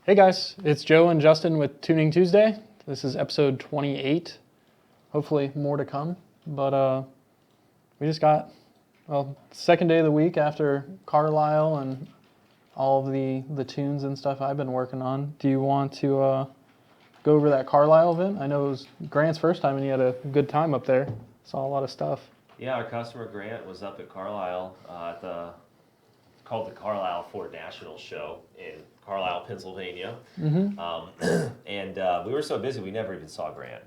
Hey guys, it's Joe and Justin with Tuning Tuesday. This is episode 28. Hopefully more to come, but we just got, second day of the week after Carlisle and all of the tunes and stuff I've been working on. Do you want to go over that Carlisle event? I know it was Grant's first time and he had a good time up there. Saw a lot of stuff. Yeah, our customer Grant was up at Carlisle called the Carlisle Ford National Show in Carlisle, Pennsylvania. And we were so busy we never even saw Grant.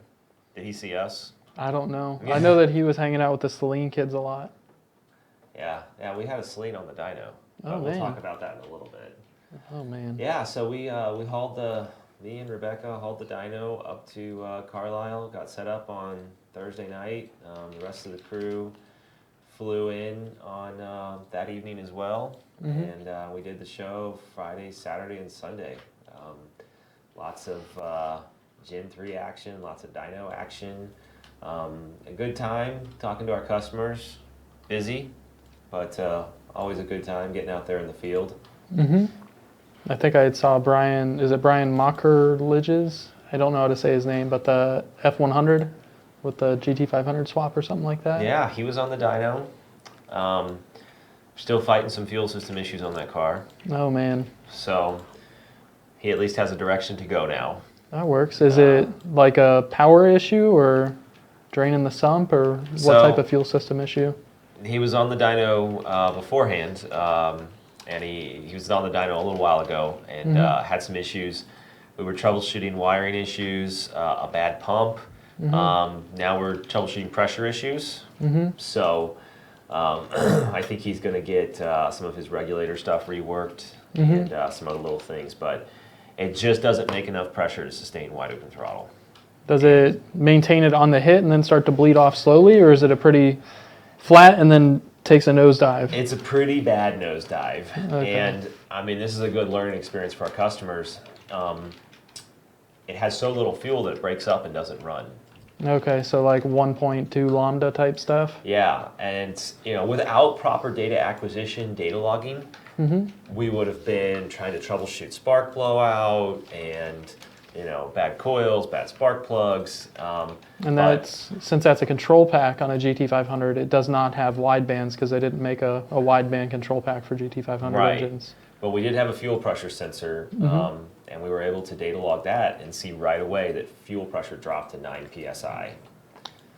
Did he see us? I don't know. I know that he was hanging out with the Celine kids a lot. Yeah, we had a Celine on the dyno. Oh, we'll man. talk about that in a little bit. Oh man. Yeah, so we hauled me and Rebecca hauled the dyno up to Carlisle, got set up on Thursday night. The rest of the crew flew in on that evening as well. And we did the show Friday, Saturday, and Sunday. Lots of Gen 3 action, lots of dyno action. A good time talking to our customers. Busy, but always a good time getting out there in the field. I think I saw Brian, is it Brian Mockerlidges? I don't know how to say his name, but the F100 with the GT500 swap or something like that. Yeah, he was on the dyno. Still fighting some fuel system issues on that car. Oh man. So he at least has a direction to go now. That works. Is it like a power issue or draining the sump or what type of fuel system issue? He was on the dyno beforehand, and he was on the dyno a little while ago and had some issues. We were troubleshooting wiring issues, a bad pump. Now we're troubleshooting pressure issues. So I think he's going to get some of his regulator stuff reworked and some other little things, but it just doesn't make enough pressure to sustain wide open throttle. Does it maintain it on the hit and then start to bleed off slowly, or is it a pretty flat and then takes a nosedive? It's a pretty bad nosedive. Okay. And I mean, this is a good learning experience for our customers. It has so little fuel that it breaks up and doesn't run. Okay, so like 1.2 lambda type stuff? Yeah, and without proper data acquisition, data logging, we would have been trying to troubleshoot spark blowout and bad coils, bad spark plugs. And since that's a control pack on a GT500, it does not have wide bands because they didn't make a wide band control pack for GT500 engines. But we did have a fuel pressure sensor, and we were able to data log that and see right away that fuel pressure dropped to 9 psi.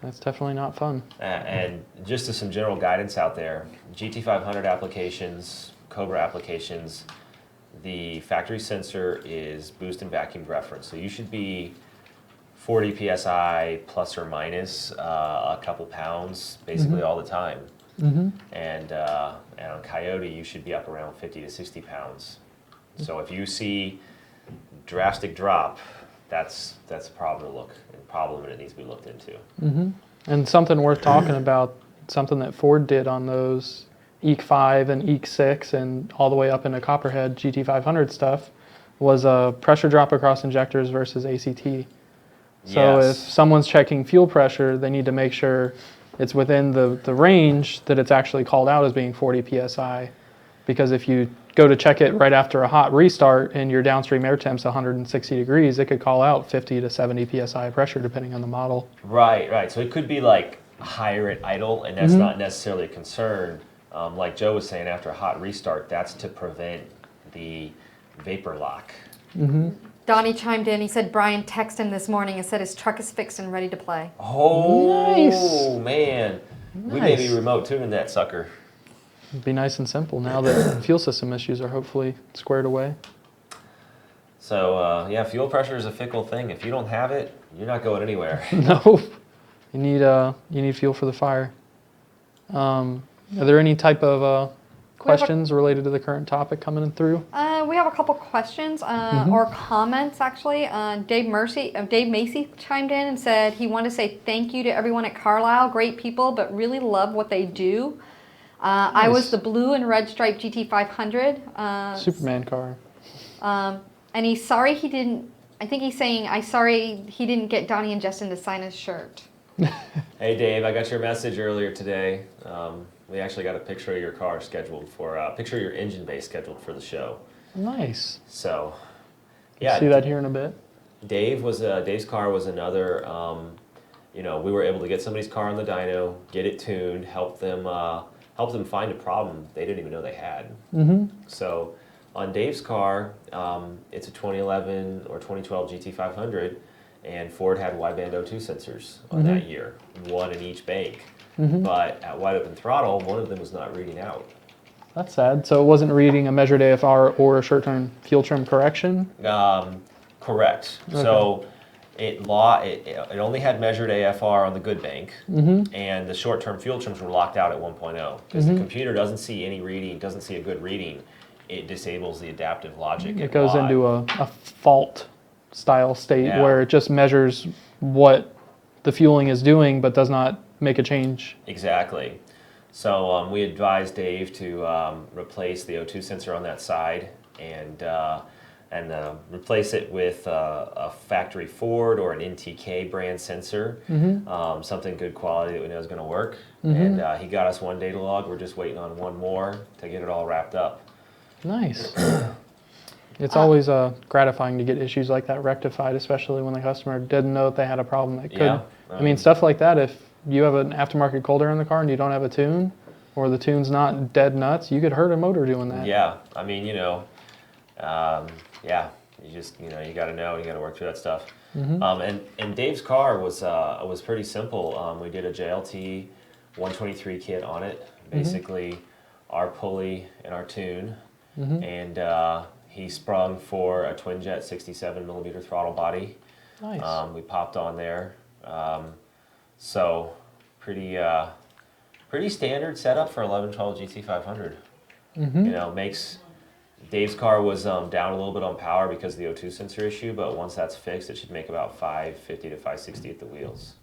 That's definitely not fun. And just as some general guidance out there, GT500 applications, Cobra applications, the factory sensor is boost and vacuum reference. So you should be 40 psi plus or minus a couple pounds basically all the time. And on Coyote, you should be up around 50 to 60 pounds. So if you see drastic drop, that's a problem and it needs to be looked into. And something worth talking about, something that Ford did on those EEC5 and EEC6 and all the way up into Copperhead GT500 stuff was a pressure drop across injectors versus ACT. So if someone's checking fuel pressure, they need to make sure it's within the range that it's actually called out as being 40 psi. Because if you go to check it right after a hot restart and your downstream air temp's 160 degrees, it could call out 50 to 70 psi pressure depending on the model. Right. So it could be like higher at idle, and that's not necessarily a concern. Like Joe was saying, after a hot restart, that's to prevent the vapor lock. Donnie chimed in. He said Brian texted him this morning and said his truck is fixed and ready to play. Oh, nice. Man. Nice. We may be remote tuning that sucker. It'd be nice and simple now that fuel system issues are hopefully squared away. So, fuel pressure is a fickle thing. If you don't have it, you're not going anywhere. No. You need fuel for the fire. Are there any type of questions related to the current topic coming through? We have a couple questions or comments actually. Dave Macy chimed in and said he wanted to say thank you to everyone at Carlisle. Great people, but really love what they do. Nice. I was the blue and red striped GT500. Superman car. And he's sorry he didn't. I think he's saying sorry he didn't get Donnie and Justin to sign his shirt. Hey Dave, I got your message earlier today. We actually got a picture of your car scheduled for, picture of your engine bay scheduled for the show. Nice. So, Yeah, See that here in a bit. Dave's car was another. You know, we were able to get somebody's car on the dyno, get it tuned, help them find a problem they didn't even know they had. So on Dave's car, it's a 2011 or 2012 GT500, and Ford had wideband O2 sensors on that year, one in each bank. But at wide open throttle, one of them was not reading out. That's sad. So it wasn't reading a measured AFR or a short-term fuel trim correction? Correct. Okay. So it only had measured AFR on the good bank, and the short-term fuel trims were locked out at 1.0 because the computer doesn't see any reading, doesn't see a good reading. It disables the adaptive logic. It goes into a fault style state Yeah. where it just measures what the fueling is doing but does not make a change. Exactly. So we advised Dave to replace the O2 sensor on that side and replace it with a factory Ford or an NTK brand sensor, something good quality that we know is going to work. And he got us one data log. We're just waiting on one more to get it all wrapped up. Nice. It's always gratifying to get issues like that rectified, especially when the customer didn't know that they had a problem that could. Yeah. I mean, stuff like that, if you have an aftermarket cold air in the car and you don't have a tune, or the tune's not dead nuts, you could hurt a motor doing that. Yeah. I mean, you know, you just, you know, you got to know, you got to work through that stuff. And Dave's car was pretty simple. We did a JLT 123 kit on it, basically our pulley and our tune, and he sprung for a twin jet 67 millimeter throttle body. Nice. We popped on there, so pretty standard setup for 1112 GT500. You know, Dave's car was down a little bit on power because of the O2 sensor issue, but once that's fixed, it should make about 550 to 560 at the wheels.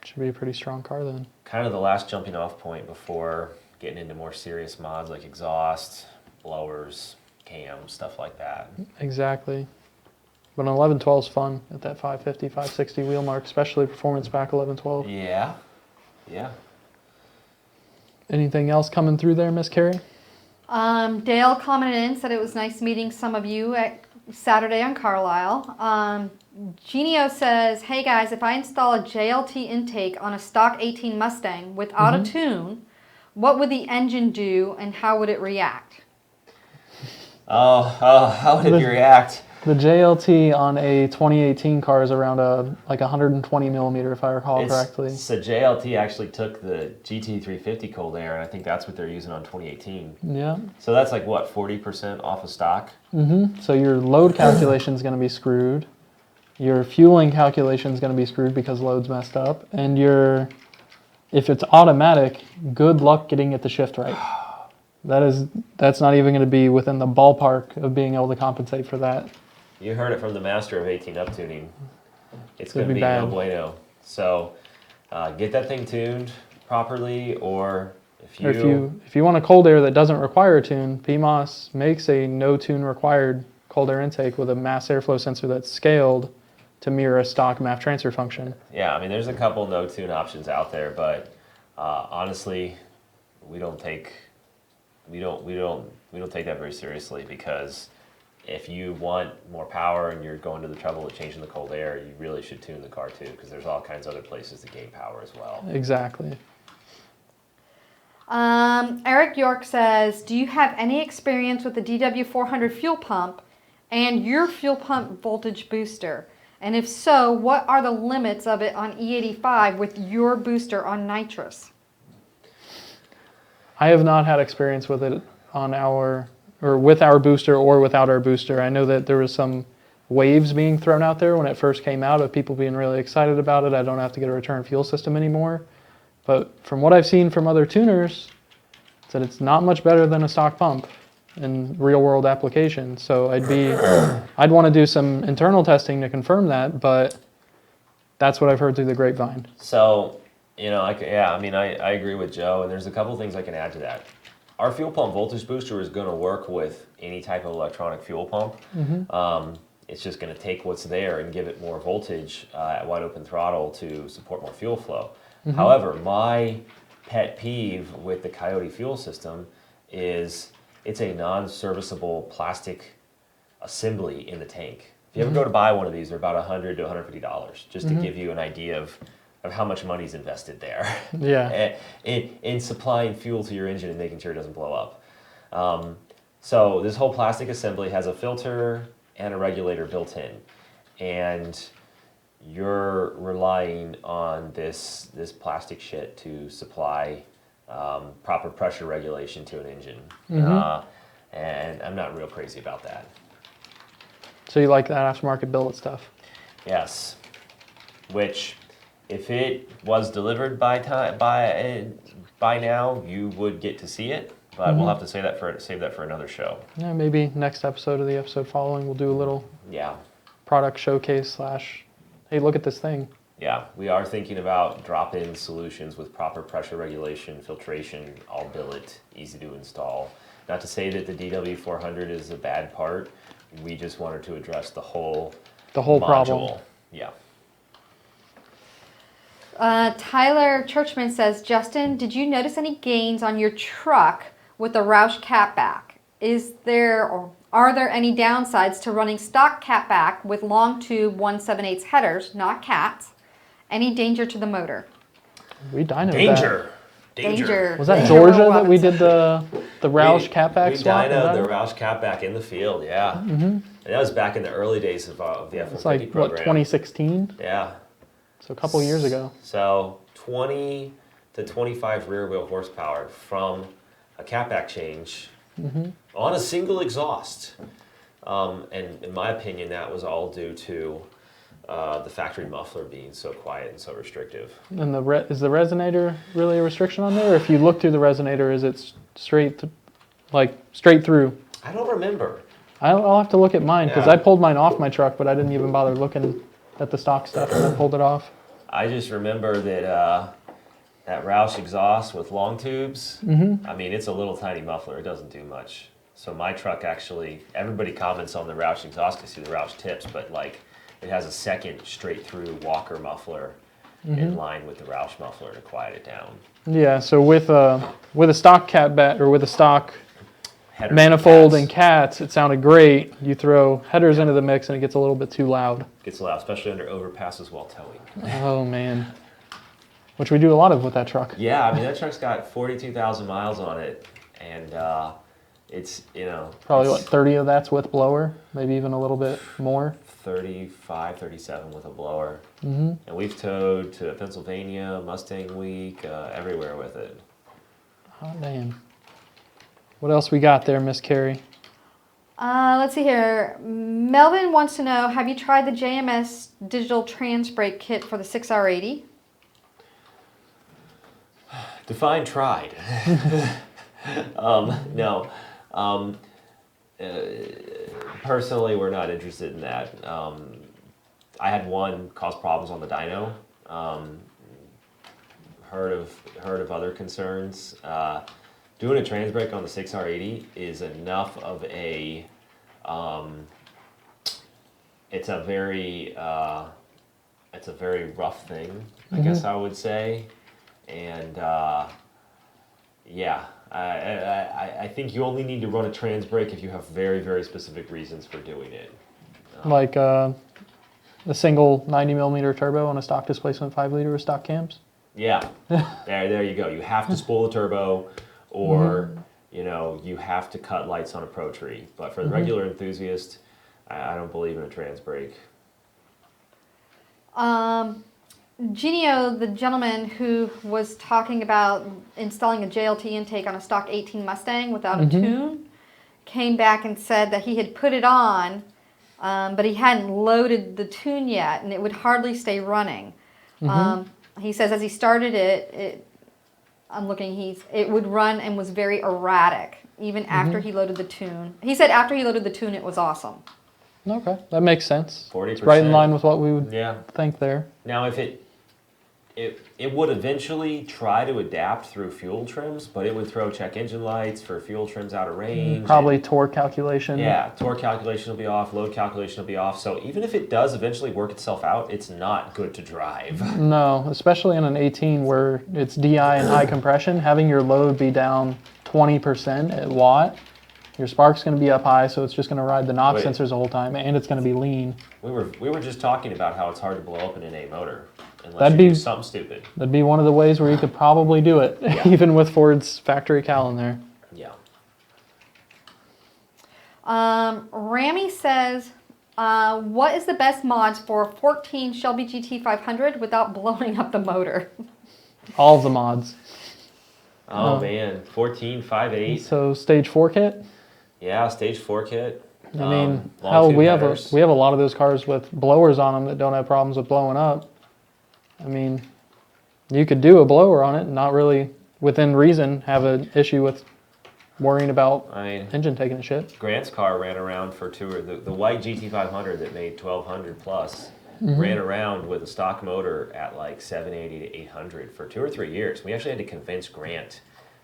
Should be a pretty strong car then. Kind of the last jumping off point before getting into more serious mods like exhaust, blowers, cam, stuff like that. Exactly. But an 1112 is fun at that 550, 560 wheel mark, especially performance pack 1112. Yeah, yeah. Anything else coming through there, Miss Carrie? Dale commented in, said it was nice meeting some of you at Saturday on Carlisle. Genio says, hey guys, if I install a JLT intake on a stock 18 Mustang without a tune, what would the engine do and how would it react? How would it react? The JLT on a 2018 car is around like 120 millimeter, if I recall correctly. So JLT actually took the GT350 cold air, and I think that's what they're using on 2018. Yeah. So that's like, what, 40% off of stock? So your load calculation is going to be screwed. Your fueling calculation is going to be screwed because load's messed up. And if it's automatic, good luck getting it to shift right. That's not even going to be within the ballpark of being able to compensate for that. You heard it from the master of 18 up tuning. It's gonna going to be be bad. no bueno. So get that thing tuned properly, or if you want a cold air that doesn't require a tune, PMOS makes a no tune required cold air intake with a mass airflow sensor that's scaled to mirror a stock MAF transfer function. Yeah, I mean, there's a couple no tune options out there, but honestly, we don't take that very seriously, because if you want more power and you're going to the trouble of changing the cold air, you really should tune the car too, because there's all kinds of other places to gain power as well. Exactly. Eric York says, do you have any experience with the DW400 fuel pump and your fuel pump voltage booster? And if so, what are the limits of it on E85 with your booster on nitrous? I have not had experience with it with our booster or without our booster. I know that there was some waves being thrown out there when it first came out of people being really excited about it. I don't have to get a return fuel system anymore. But from what I've seen from other tuners, that it's not much better than a stock pump in real world application. So I'd want to do some internal testing to confirm that, but that's what I've heard through the grapevine. So, you know, I agree with Joe, and there's a couple things I can add to that. Our fuel pump voltage booster is going to work with any type of electronic fuel pump. It's just going to take what's there and give it more voltage at wide open throttle to support more fuel flow. However, my pet peeve with the Coyote fuel system is it's a non-serviceable plastic assembly in the tank. If you ever go to buy one of these, they're about $100 to $150, just to give you an idea of how much money's invested there. Yeah. in supplying fuel to your engine and making sure it doesn't blow up. So this whole plastic assembly has a filter and a regulator built in, and you're relying on this plastic shit to supply proper pressure regulation to an engine. And I'm not real crazy about that. So you like that aftermarket billet stuff? Yes. Which, if it was delivered by now, you would get to see it. But we'll have to save that for another show. Yeah, maybe next episode or the episode following, we'll do a little product showcase / hey, look at this thing. Yeah, we are thinking about drop-in solutions with proper pressure regulation, filtration, all billet, easy to install. Not to say that the DW400 is a bad part. We just wanted to address the whole module. Problem. Yeah. Tyler Churchman says, Justin, did you notice any gains on your truck with the Roush catback? Are there any downsides to running stock catback with long tube 1/7/8 headers, not cats? Any danger to the motor? We dynoed Danger. Was that Georgia that we did the Roush catback we swap? We dynoed the Roush catback in the field, yeah. And that was back in the early days of the F-150 It's like, program. what, 2016? Yeah. So a couple years ago. So 20 to 25 rear wheel horsepower from a catback change on a single exhaust. And in my opinion, that was all due to the factory muffler being so quiet and so restrictive. And is the resonator really a restriction on there? Or if you look through the resonator, is it straight through? I don't remember. I'll have to look at mine because Yeah. I pulled mine off my truck, but I didn't even bother looking at the stock stuff and I pulled it off. I just remember that that Roush exhaust with long tubes, I mean, it's a little tiny muffler. It doesn't do much. So my truck actually, everybody comments on the Roush exhaust because see the Roush tips, but like it has a second straight through Walker muffler in line with the Roush muffler to quiet it down. Yeah, so with a stock catback or with a stock Headers manifold and cats. cats, it sounded great. You throw headers into the mix and it gets a little bit too loud. Gets loud, especially under overpasses while towing. Oh man. Which we do a lot of with that truck. Yeah, I mean, that truck's got 42,000 miles on it, and it's, Probably it's what, 30 of that's with blower, maybe even a little bit more. 35, 37 with a blower. And we've towed to Pennsylvania, Mustang Week, everywhere with it. Oh damn. What else we got there, Miss Carrie? Let's see here. Melvin wants to know, have you tried the JMS digital trans brake kit for the 6R80? Define tried. No. Personally, we're not interested in that. I had one cause problems on the dyno. Heard of other concerns. Doing a trans brake on the 6R80 is enough of a. It's a very rough thing, I guess I would say, and yeah. I think you only need to run a trans brake if you have very, very specific reasons for doing it. Like a single 90 millimeter turbo on a stock displacement 5 liter with stock cams? Yeah, there you go. You have to spool the turbo, or you have to cut lights on a Pro Tree. But for the regular enthusiast, I don't believe in a trans brake. Genio, the gentleman who was talking about installing a JLT intake on a stock 18 Mustang without a tune, came back and said that he had put it on, but he hadn't loaded the tune yet, and it would hardly stay running. He says as he started it would run and was very erratic, even after he loaded the tune. He said after he loaded the tune, it was awesome. Okay, that makes sense. 40%. It's right in line with what we would Yeah. think there. Now, if it would eventually try to adapt through fuel trims, but it would throw check engine lights for fuel trims out of range. Probably torque calculation. Yeah, torque calculation will be off, load calculation will be off. So even if it does eventually work itself out, it's not good to drive. No, especially in an 18 where it's DI and high compression, having your load be down 20% at watt Your spark's going to be up high, so it's just going to ride the knock Wait. sensors the whole time, and it's going to be lean. We were just talking about how it's hard to blow up an NA motor unless That'd you be- do something stupid. That'd be one of the ways where you could probably do it, Yeah. even with Ford's factory cal in there. Yeah. Rami says, what is the best mods for 14 Shelby GT500 without blowing up the motor? All of the mods. Oh man, 14.5.8. So stage 4 kit. Yeah, stage 4 kit. I mean, long hell, tube we have headers. a lot of those cars with blowers on them that don't have problems with blowing up. I mean, you could do a blower on it and not really, within reason, have an issue with worrying about I mean, engine taking a shit. Grant's car ran around for the white GT500 that made 1200 plus ran around with a stock motor at like 780 to 800 for 2 or 3 years. We actually had to convince Grant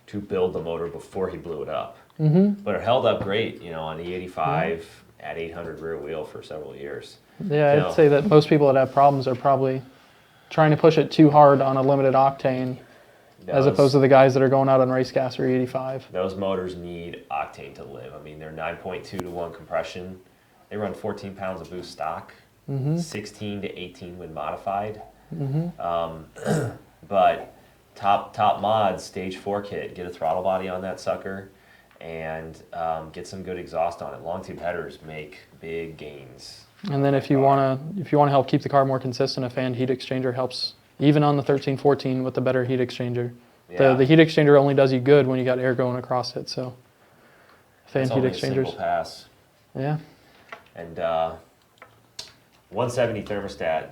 to build the motor before he blew it up. But it held up great, you know, on E85 at 800 rear wheel for several years. Yeah, No. I'd say that most people that have problems are probably trying to push it too hard on a limited octane, as opposed to the guys that are going out on race gas or E85. Those motors need octane to live. I mean, they're 9.2 to 1 compression. They run 14 pounds of boost stock, 16 to 18 when modified. But top mods, stage 4 kit, get a throttle body on that sucker, and get some good exhaust on it. Long tube headers make big gains. And then if you wanna help keep the car more consistent, a fan heat exchanger helps. Even on the 1314 with the better heat exchanger, Yeah. the heat exchanger only does you good when you got air going across it. So fan It's heat only a single exchangers, pass. yeah. And 170 thermostat,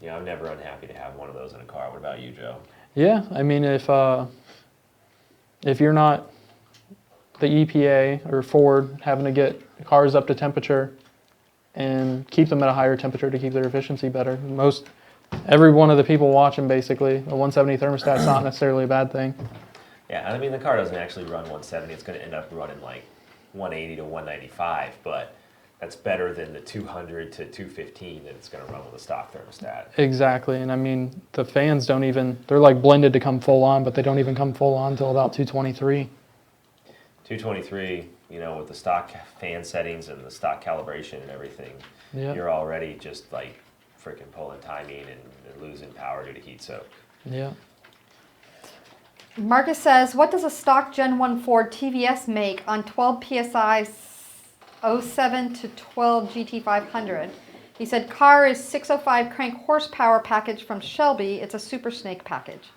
you know, I'm never unhappy to have one of those in a car. What about you, Joe? Yeah, I mean, if you're not the EPA or Ford having to get cars up to temperature and keep them at a higher temperature to keep their efficiency better, every one of the people watching basically, a 170 thermostat's not necessarily a bad thing. Yeah, I mean, the car doesn't actually run 170. It's going to end up running like 180 to 195, but that's better than the 200 to 215 that it's going to run with a stock thermostat. Exactly, and I mean, the fans don't even, they're like blended to come full on, but they don't even come full on until about 223. 223, you know, with the stock fan settings and the stock calibration and everything, Yeah. you're already just like freaking pulling timing and losing power due to heat soak. Yeah. Marcus says, what does a stock Gen 1 Ford TVS make on 12 PSI 07 to 12 GT500? He said, car is 605 crank horsepower package from Shelby. It's a Super Snake package.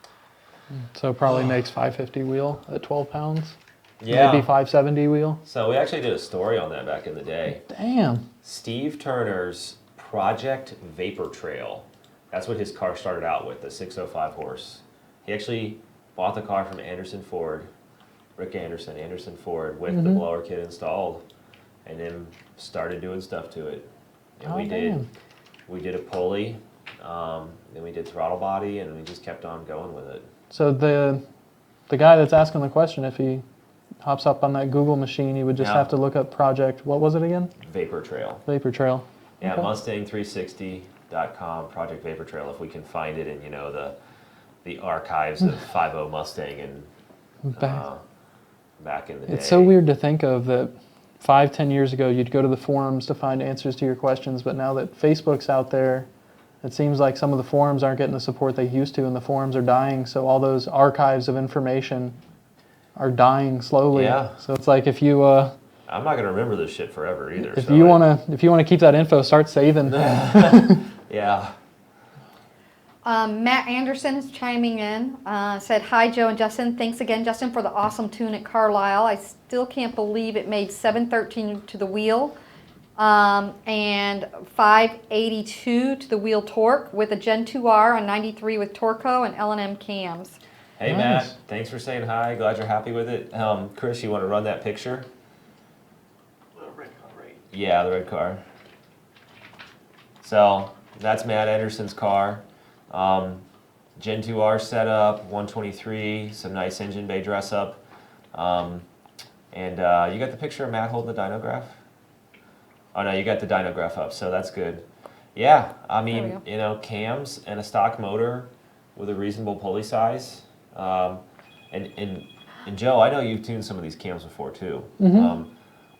So it probably makes 550 wheel at 12 pounds. Yeah. Maybe 570 wheel. So we actually did a story on that back in the day. Damn. Steve Turner's Project Vapor Trail. That's what his car started out with, the 605 horse. He actually bought the car from Anderson Ford, Rick Anderson, Anderson Ford, with the blower kit installed, and then started doing stuff to it. And Oh, we damn. did a pulley, then we did throttle body, and we just kept on going with it. So the guy that's asking the question, if he hops up on that Google machine, he would just Yeah. have to look up Project, what was it again? Vapor Trail. Vapor Trail. Yeah, Okay. Mustang360.com, Project Vapor Trail, if we can find it in, you know, the archives of 5.0 Mustang and back in the day. It's so weird to think of that 5-10 years ago you'd go to the forums to find answers to your questions, but now that Facebook's out there, it seems like some of the forums aren't getting the support they used to, and the forums are dying, so all those archives of information are dying slowly. Yeah. So it's like if you I'm not going to remember this shit forever either. if you wanna keep that info, start saving. Yeah. Matt Anderson is chiming in, said, hi, Joe and Justin. Thanks again, Justin, for the awesome tune at Carlisle. I still can't believe it made 713 to the wheel and 582 to the wheel torque with a Gen 2R on 93 with Torco and L&M cams. Hey, Nice. Matt. Thanks for saying hi. Glad you're happy with it. Chris, you want to run that picture? The red car, right? Yeah, the red car. So that's Matt Anderson's car. Gen 2R setup, 123, some nice engine bay dress up. And you got the picture of Matt holding the dynograph? Oh no, you got the dynograph up, so that's good. Yeah, I There we mean, go. you know, cams and a stock motor with a reasonable pulley size. And And Joe, I know you've tuned some of these cams before too. Mm-hmm.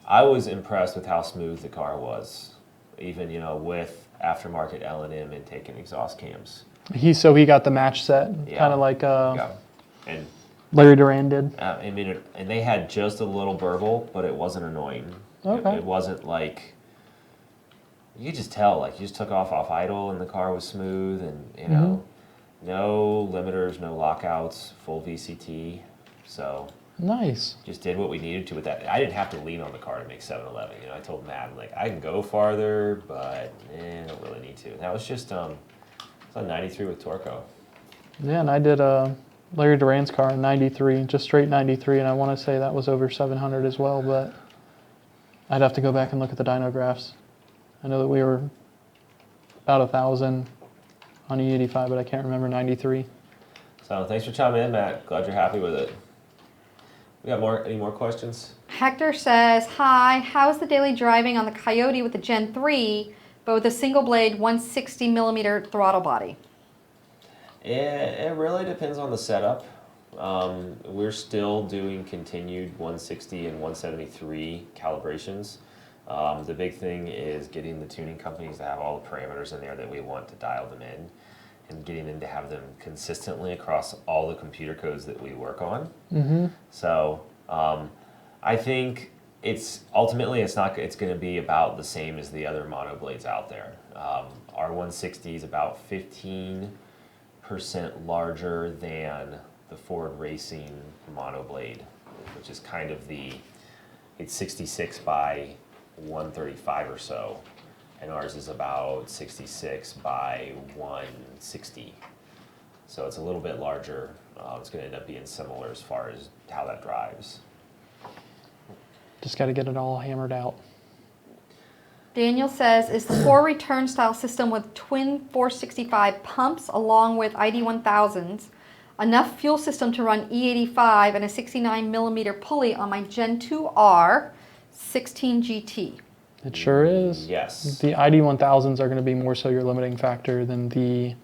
I was impressed with how smooth the car was, even with aftermarket L&M intake and exhaust cams. He got the match set, Yeah. kind of like Yeah. And Larry Duran did. I mean, and they had just a little burble, but it wasn't annoying. Okay. It wasn't like, you could just tell, like you just took off idle and the car was smooth, and you know, no limiters, no lockouts, full VCT. So Nice. just did what we needed to with that. I didn't have to lean on the car to make 711. I told Matt, I'm like, I can go farther, but I don't really need to. And that was just it's on 93 with Torco. Yeah, and I did Larry Duran's car in 93, just straight 93, and I want to say that was over 700 as well, but I'd have to go back and look at the dyno graphs. I know that we were about 1,000 on E85, but I can't remember 93. So thanks for chiming in, Matt. Glad you're happy with it. We got any more questions? Hector says, hi, how's the daily driving on the Coyote with the Gen 3, but with a single blade 160 millimeter throttle body? It really depends on the setup. We're still doing continued 160 and 173 calibrations. The big thing is getting the tuning companies to have all the parameters in there that we want to dial them in, and getting them to have them consistently across all the computer codes that we work on. Mm-hmm. So I think it's going to be about the same as the other mono blades out there. Our 160 is about 15% larger than the Ford Racing mono blade, which is kind of it's 66 by 135 or so, and ours is about 66 by 160. So it's a little bit larger. It's going to end up being similar as far as how that drives. Just got to get it all hammered out. Daniel says, is the 4 return style system with twin 465 pumps along with ID1000s enough fuel system to run E85 and a 69 millimeter pulley on my Gen 2R 16 GT? It sure is. Yes. The ID1000s are going to be more so your limiting factor than the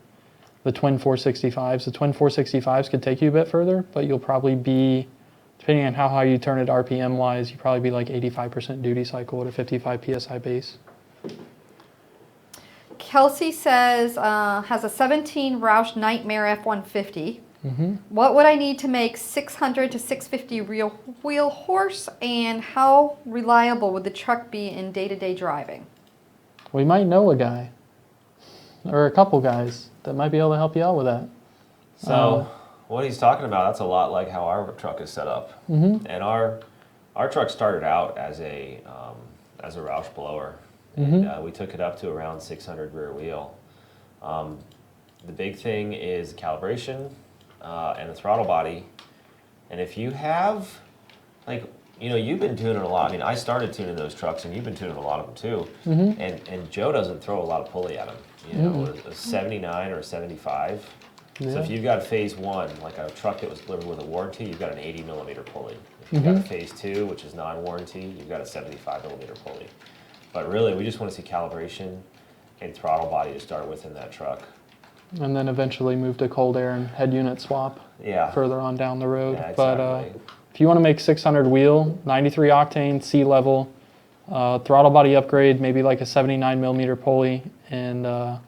twin 465s. The twin 465s could take you a bit further, but you'll probably be, depending on how high you turn it RPM wise, you'll probably be like 85% duty cycle at a 55 PSI base. Kelsey says, has a 17 Roush Nightmare F-150. Mm-hmm. What would I need to make 600 to 650 real wheel horse, and how reliable would the truck be in day-to-day driving? We might know a guy, or a couple guys, that might be able to help you out with that. So what he's talking about, that's a lot like how our truck is set up. Mm-hmm. And our truck started out as a Roush blower. And we took it up to around 600 rear wheel. The big thing is calibration and the throttle body. And if you have, you've been tuning a lot. I mean, I started tuning those trucks, and you've been tuning a lot of them too. Mm-hmm. And Joe doesn't throw a lot of pulley at them. A 79 or a 75. Yeah. So if you've got a phase 1, like a truck that was delivered with a warranty, you've got an 80 millimeter pulley. If you've got a phase 2, which is non-warranty, you've got a 75 millimeter pulley. But really, we just want to see calibration and throttle body to start with in that truck. And then eventually move to cold air and head unit swap further on down the road. Yeah, But exactly. if you want to make 600 wheel, 93 octane, C level, throttle body upgrade, maybe like a 79 millimeter pulley, and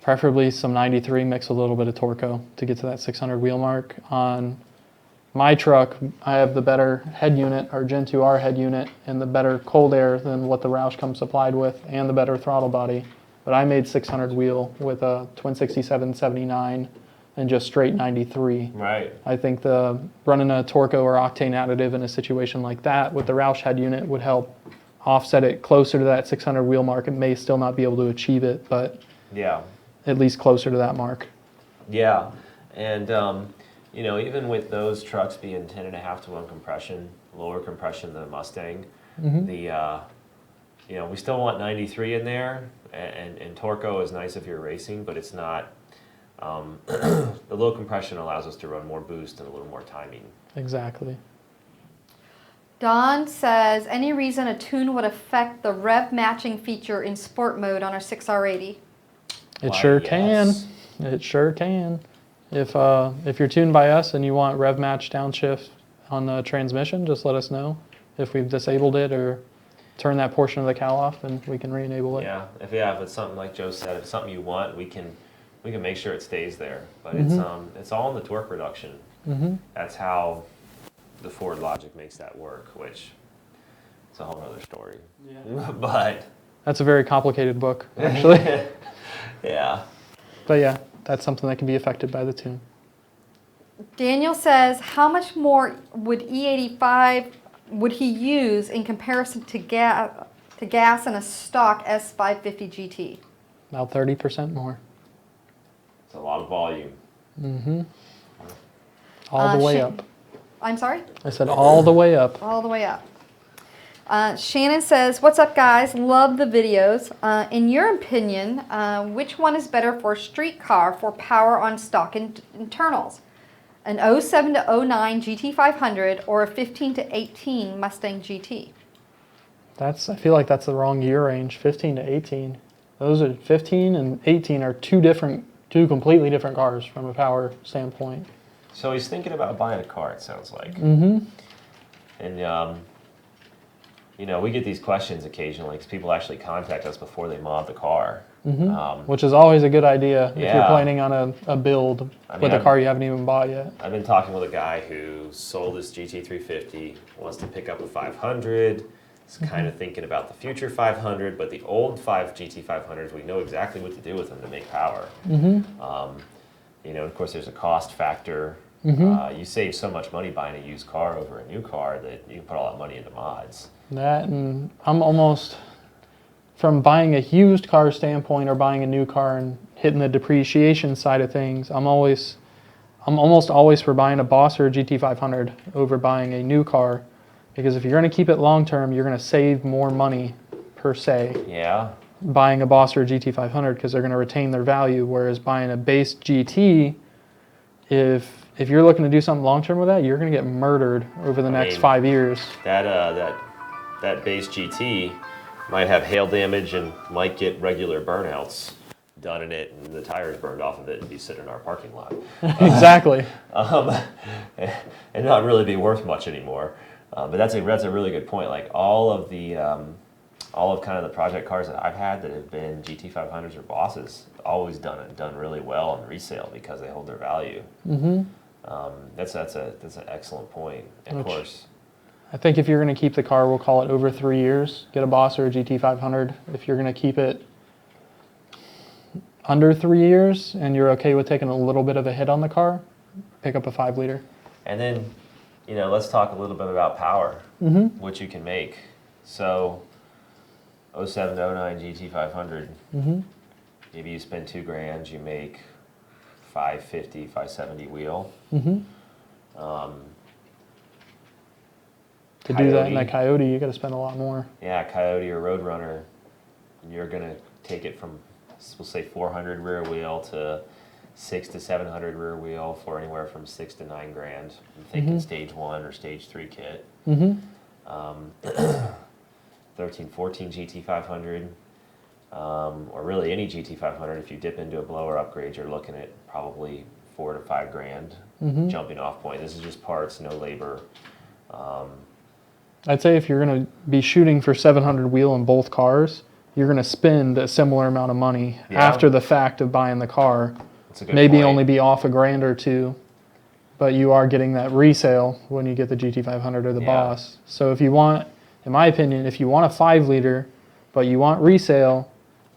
preferably some 93, mix a little bit of Torco to get to that 600 wheel mark. On my truck, I have the better head unit, our Gen 2R head unit, and the better cold air than what the Roush comes supplied with, and the better throttle body. But I made 600 wheel with a twin 6779 and just straight 93. Right. I think running a Torco or Octane additive in a situation like that with the Roush head unit would help offset it closer to that 600 wheel mark. It may still not be able to achieve it, but Yeah. at least closer to that mark. Yeah. And, even with those trucks being 10.5 to 1 compression, lower compression than a Mustang, we still want 93 in there, and Torco is nice if you're racing, but it's not, the low compression allows us to run more boost and a little more timing. Exactly. Don says, any reason a tune would affect the rev matching feature in sport mode on our 6R80? It Why, sure yes. can. It sure can. If you're tuned by us and you want rev match downshift on the transmission, just let us know if we've disabled it or turn that portion of the cowl off, and we can re-enable it. Yeah, if it's something like Joe said, if it's something you want, we can make sure it stays there. But it's all in the torque reduction. That's how the Ford logic makes that work, which is a whole other story. Yeah. But That's a very complicated book, actually. yeah. But yeah, that's something that can be affected by the tune. Daniel says, how much more would E85 would he use in comparison to gas in a stock S550 GT? About 30% more. It's a lot of volume. All the way up. I'm sorry? I said all the way up. All the way up. Shannon says, what's up, guys? Love the videos. In your opinion, which one is better for a street car for power on stock internals? An 07 to 09 GT500 or a 15 to 18 Mustang GT? I feel like that's the wrong year range, 15 to 18. Those are 15 and 18 are two completely different cars from a power standpoint. So he's thinking about buying a car, it sounds like. And we get these questions occasionally because people actually contact us before they mod the car. Which is always a good idea if you're Yeah. planning on a build with a car you haven't even bought yet. I've been talking with a guy who sold his GT350, wants to pick up a 500. He's kind of thinking about the future 500, but the old GT500s, we know exactly what to do with them to make power. Of course, there's a cost factor. You save so much money buying a used car over a new car that you can put all that money into mods. That, and I'm almost, from buying a used car standpoint or buying a new car and hitting the depreciation side of things, I'm almost always for buying a Boss or a GT500 over buying a new car, because if you're going to keep it long term, you're going to save more money per se. Yeah. Buying a Boss or a GT500 because they're going to retain their value, whereas buying a base GT, if you're looking to do something long term with that, you're going to get murdered over the next 5 years. That base GT might have hail damage and might get regular burnouts done in it, and the tires burned off of it and be sitting in our parking lot. Exactly. And not really be worth much anymore. But that's a really good point. Like all of kind of the project cars that I've had that have been GT500s or Bosses, always done really well on resale because they hold their value. That's an excellent point. And of course, I think if you're going to keep the car, we'll call it over 3 years, get a Boss or a GT500. If you're going to keep it under 3 years and you're okay with taking a little bit of a hit on the car, pick up a 5-liter. And then, let's talk a little bit about power, what you can make. So, 07 to 09 GT500, maybe you spend $2,000, you make 550, 570 wheel. To do that in a Coyote, you got to spend a lot more. Yeah, Coyote or Roadrunner, you're going to take it from, we'll say 400 rear wheel to 600 to 700 rear wheel for anywhere from $6,000 to $9,000. I'm thinking stage 1 or stage 3 kit. 13, 14 GT500, or really any GT500. If you dip into a blower upgrade, you're looking at probably $4,000 to $5,000 jumping off point. This is just parts, no labor. I'd say if you're going to be shooting for 700 wheel in both cars, you're going to spend a similar amount of money after the fact of buying the car. That's a good Maybe point. only be off $1,000 or $2,000, but you are getting that resale when you get the GT500 or the Boss. So if you want, in my opinion, if you want a 5-liter, but you want resale,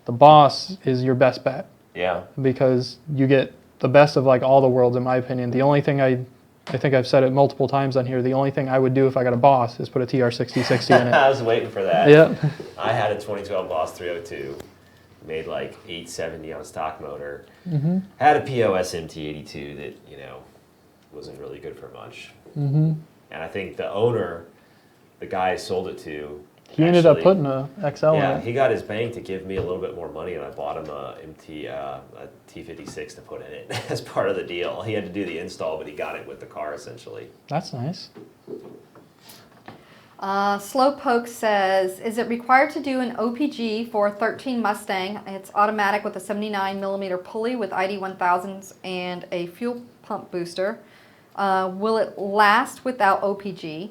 the Boss is your best bet. Yeah. Because you get the best of like all the worlds, in my opinion. The only thing I think I've said it multiple times on here, the only thing I would do if I got a Boss is put a TR6060 in it. I was waiting for that. Yep. I had a 2012 Boss 302, made like 870 on a stock motor. Had a POS MT82 that, wasn't really good for much. And I think the owner, the guy I sold it to, He ended up putting a XL in yeah, it. he got his bank to give me a little bit more money, and I bought him a T56 to put in it as part of the deal. He had to do the install, but he got it with the car essentially. That's nice. Slowpoke says, is it required to do an OPG for a 13 Mustang? It's automatic with a 79 millimeter pulley with ID 1000s and a fuel pump booster. Will it last without OPG?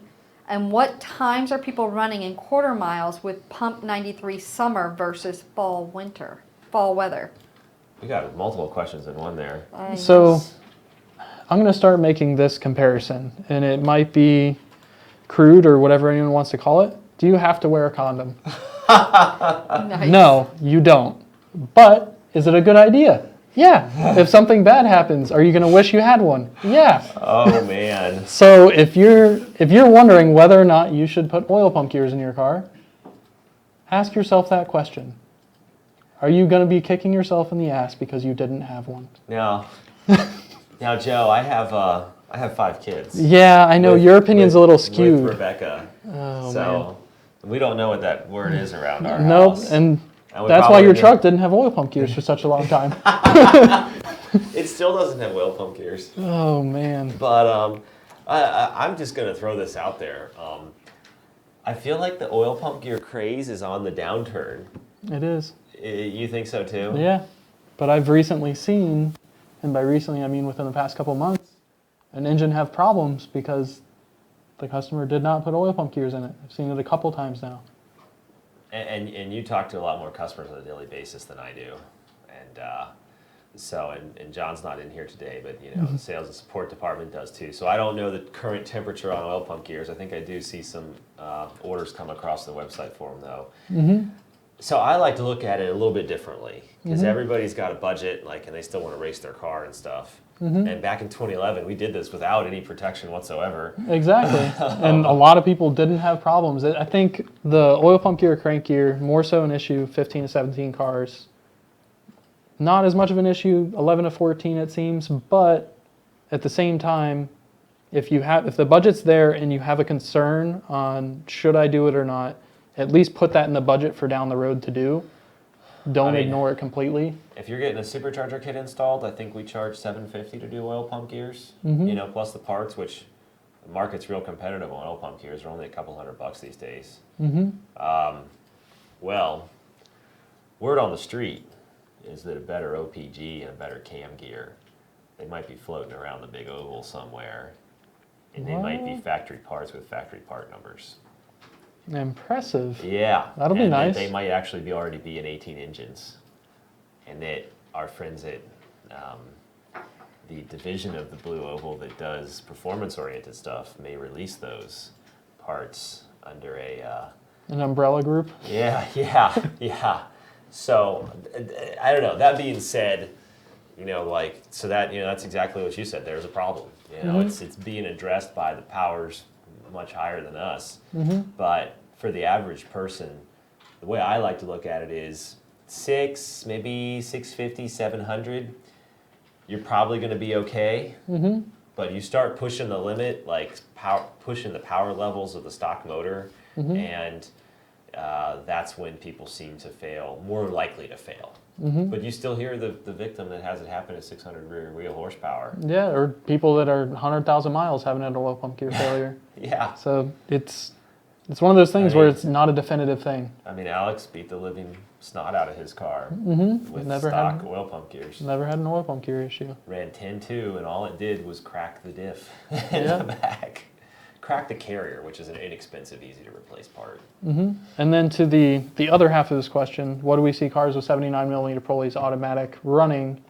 And what times are people running in quarter miles with pump 93 summer versus fall weather? We got multiple questions in one there. So I'm going to start making this comparison, and it might be crude or whatever anyone wants to call it. Do you have to wear a condom? Nice. No, you don't. But is it a good idea? Yeah. If something bad happens, are you going to wish you had one? Yeah. Oh man. So if you're wondering whether or not you should put oil pump gears in your car, ask yourself that question. Are you going to be kicking yourself in the ass because you didn't have one? Now, Joe, I have 5 kids. Yeah, I know your opinion's a little skewed. With Rebecca. Oh, So we don't know what that word is around our Nope, house. and we that's why probably your didn't- truck didn't have oil pump gears for such a long time. It still doesn't have oil pump gears. Oh man. But I'm just gonna throw this out there. I feel like the oil pump gear craze is on the downturn. It is. You think so too? Yeah. But I've recently seen, and by recently I mean within the past couple months, an engine have problems because the customer did not put oil pump gears in it. I've seen it a couple times now. And you talk to a lot more customers on a daily basis than I do, and John's not in here today, but the sales and support department does too. So I don't know the current temperature on oil pump gears. I think I do see some orders come across the website for them though. Mm-hmm. So I like to look at it a little bit differently because everybody's got a budget, and they still want to race their car and stuff. And back in 2011, we did this without any protection whatsoever. Exactly. And a lot of people didn't have problems. I think the oil pump gear, crank gear, more so an issue 15 to 17 cars. Not as much of an issue 11 to 14 it seems, but at the same time, if the budget's there and you have a concern on should I do it or not, at least put that in the budget for down the road to do. Don't ignore it completely. If you're getting a supercharger kit installed, I think we charge $750 to do oil pump gears. Plus the parts, which the market's real competitive on oil pump gears. They're only a couple $100 these days. Well, word on the street is that a better OPG and a better cam gear, they might be floating around the big oval somewhere, and they might be factory parts with factory part numbers. Impressive. Yeah. That'll be nice. They might actually already be in 18 engines. And that our friends at the division of the Blue Oval that does performance-oriented stuff may release those parts under An umbrella group. Yeah. So, I don't know. That being said, that's exactly what you said. There's a problem. It's being addressed by the powers much higher than us. But for the average person, the way I like to look at it is maybe 650, 700, you're probably going to be okay. But you start pushing the limit, pushing the power levels of the stock motor, and that's when people seem to fail, more likely to fail. But you still hear the victim that has it happen at 600 rear wheel horsepower. Yeah, or people that are 100,000 miles having an oil pump gear failure. Yeah. So it's one of those things where it's not a definitive thing. Alex beat the living snot out of his car with stock oil pump gears. Never had an oil pump gear issue. Ran 10.2, and all it did was crack the diff in the back. Crack the carrier, which is an inexpensive, easy to replace part. And then to the other half of this question, what do we see cars with 79 millimeter Proleys automatic running?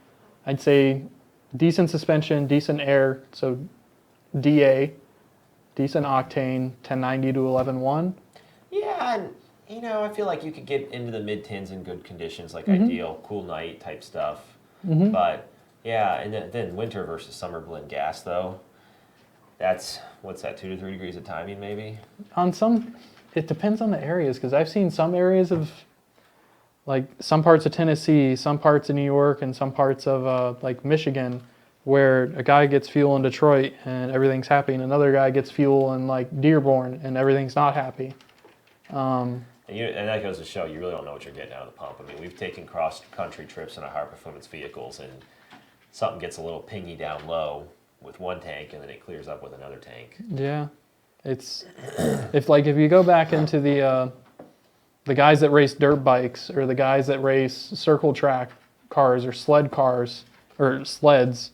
I'd say decent suspension, decent air, so DA, decent octane, 1090 to 11.1. Yeah, and I feel like you could get into the mid-10s in good conditions, like ideal, cool night type stuff. But yeah, and then winter versus summer blend gas though. That's, 2 to 3 degrees of timing maybe? It depends on the areas, because I've seen some areas of, some parts of Tennessee, some parts of New York, and some parts of, Michigan, where a guy gets fuel in Detroit and everything's happy, and another guy gets fuel in, Dearborn and everything's not happy. And that goes to show you really don't know what you're getting out of the pump. We've taken cross-country trips in our high-performance vehicles, and something gets a little pingy down low with one tank, and then it clears up with another tank. Yeah, it's if you go back into the guys that race dirt bikes or the guys that race circle track cars or sled cars or sleds,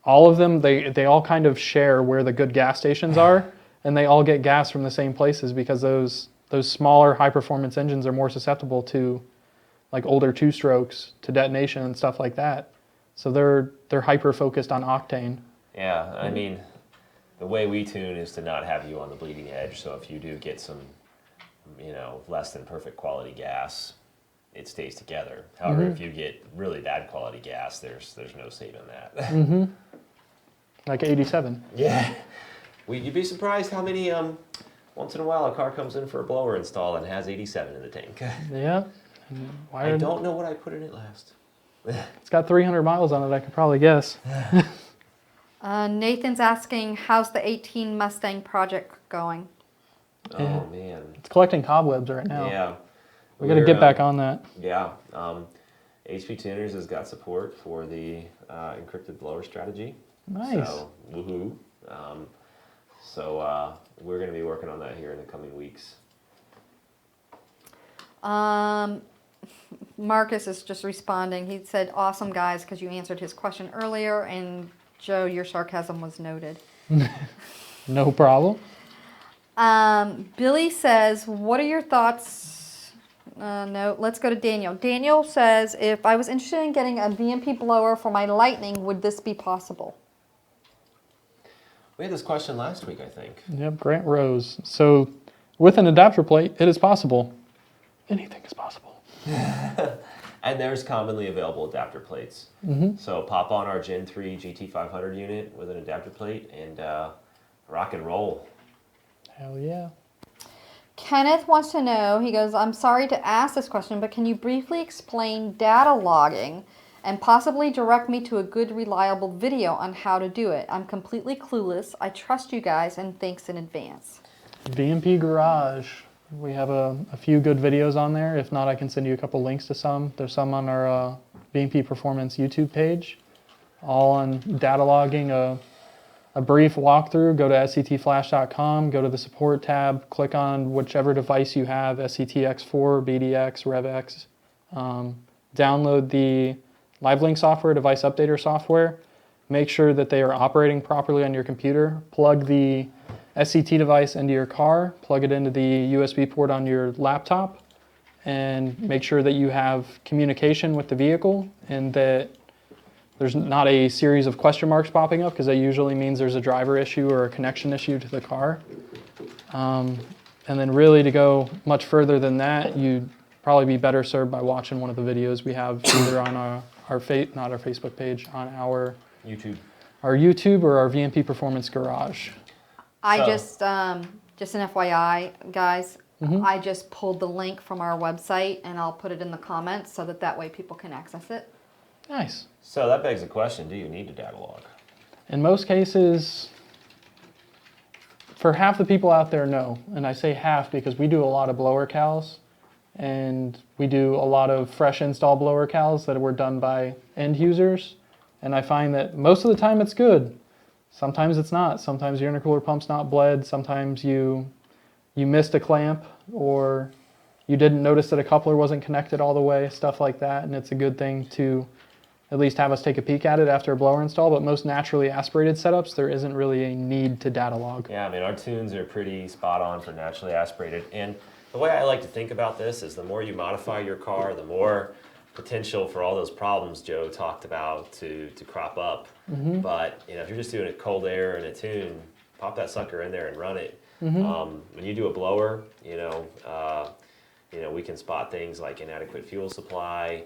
all of them, they all kind of share where the good gas stations are, and they all get gas from the same places because those smaller high performance engines are more susceptible to like older two strokes to detonation and stuff like that. So they're hyper focused on octane. Yeah, I mean, the way we tune is to not have you on the bleeding edge. So if you do get some, less than perfect quality gas, it stays together. However, if you get really bad quality gas, there's no saving that. Like 87. Yeah. You'd be surprised how many, once in a while, a car comes in for a blower install and has 87 in the tank. Yeah. I don't know what I put in it last. It's got 300 miles on it, I could probably guess. Nathan's asking, how's the 18 Mustang project going? Oh, Yeah. man. It's collecting cobwebs right now. Yeah. We got to get back on that. Yeah. HP Tuners has got support for the encrypted blower strategy. Nice. So, woohoo. So we're going to be working on that here in the coming weeks. Marcus is just responding. He said, awesome guys, because you answered his question earlier, and Joe, your sarcasm was noted. No problem. Billy says, what are your thoughts? No, let's go to Daniel. Daniel says, if I was interested in getting a VMP blower for my Lightning, would this be possible? We had this question last week, I think. Yep, Grant Rose. So with an adapter plate, it is possible. Anything is possible. And there's commonly available adapter plates. So pop on our Gen 3 GT500 unit with an adapter plate and rock and roll. Hell yeah. Kenneth wants to know, he goes, I'm sorry to ask this question, but can you briefly explain data logging and possibly direct me to a good, reliable video on how to do it? I'm completely clueless. I trust you guys, and thanks in advance. VMP Garage. We have a few good videos on there. If not, I can send you a couple links to some. There's some on our VMPPerformance YouTube page, all on data logging, a brief walkthrough. Go to sctflash.com, go to the support tab, click on whichever device you have, SCTX4, BDX, RevX. Download the LiveLink software, device updater software. Make sure that they are operating properly on your computer. Plug the SCT device into your car, plug it into the USB port on your laptop, and make sure that you have communication with the vehicle and that there's not a series of question marks popping up, because that usually means there's a driver issue or a connection issue to the car. And then really to go much further than that, you'd probably be better served by watching one of the videos we have either on not our Facebook page, on our YouTube or our VMPPerformance Garage. I just an FYI, guys, I just pulled the link from our website, and I'll put it in the comments so that way people can access it. Nice. So that begs the question, do you need a data log? In most cases, for half the people out there, no. And I say half because we do a lot of blower cals, and we do a lot of fresh install blower cals that were done by end users. And I find that most of the time it's good. Sometimes it's not. Sometimes your intercooler pump's not bled. Sometimes you missed a clamp, or you didn't notice that a coupler wasn't connected all the way, stuff like that. And it's a good thing to at least have us take a peek at it after a blower install. But most naturally aspirated setups, there isn't really a need to data log. Yeah, I mean, our tunes are pretty spot on for naturally aspirated. And the way I like to think about this is the more you modify your car, the more potential for all those problems Joe talked about to crop up. But if you're just doing a cold air and a tune, pop that sucker in there and run it. When you do a blower, we can spot things like inadequate fuel supply,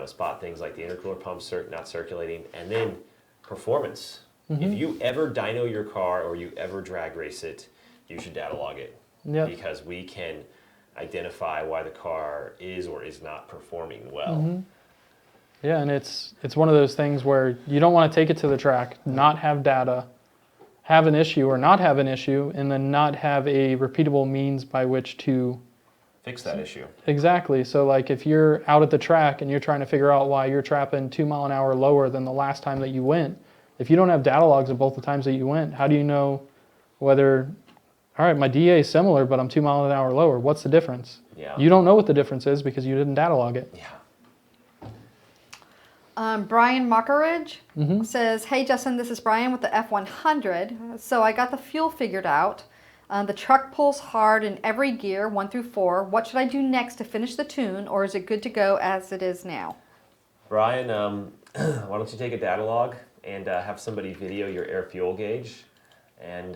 spot things like the intercooler pump not circulating, and then performance. If you ever dyno your car or you ever drag race it, you should data log it. Yep. Because we can identify why the car is or is not performing well. Yeah, and it's one of those things where you don't want to take it to the track, not have data, have an issue or not have an issue, and then not have a repeatable means by which to Fix that issue. Exactly. So like if you're out at the track and you're trying to figure out why you're trapping 2 mile an hour lower than the last time that you went, if you don't have data logs of both the times that you went, how do you know whether, all right, my DA is similar, but I'm 2 miles an hour lower. What's the difference? Yeah. You don't know what the difference is because you didn't data log it. Yeah. Brian Mockeridge Mm-hmm. says, "Hey Justin, this is Brian with the F100. So I got the fuel figured out. The truck pulls hard in every gear, 1 through 4. What should I do next to finish the tune, or is it good to go as it is now?" Brian, why don't you take a data log and have somebody video your air fuel gauge and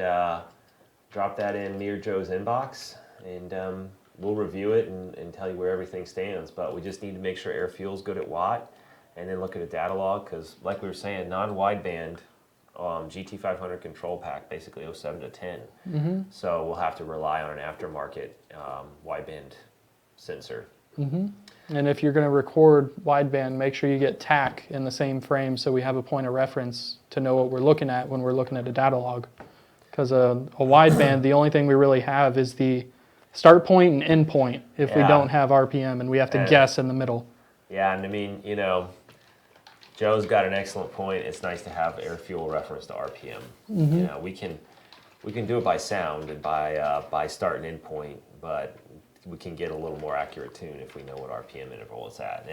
drop that in me or Joe's inbox, and we'll review it and tell you where everything stands. But we just need to make sure air fuel's good at watt, and then look at a data log, because like we were saying, non-wideband GT500 control pack, basically 07 to 10. Mm-hmm. So we'll have to rely on an aftermarket wideband sensor. Mm-hmm. And if you're going to record wideband, make sure you get TAC in the same frame so we have a point of reference to know what we're looking at when we're looking at a data log. Because a wideband, the only thing we really have is the start point and end point if we Yeah. don't have RPM, and we have to And- guess in the middle. Yeah, and I mean, Joe's got an excellent point. It's nice to have air fuel reference to RPM. Mm-hmm. We can do it by sound and by start and end point, but we can get a little more accurate tune if we know what RPM interval it's at.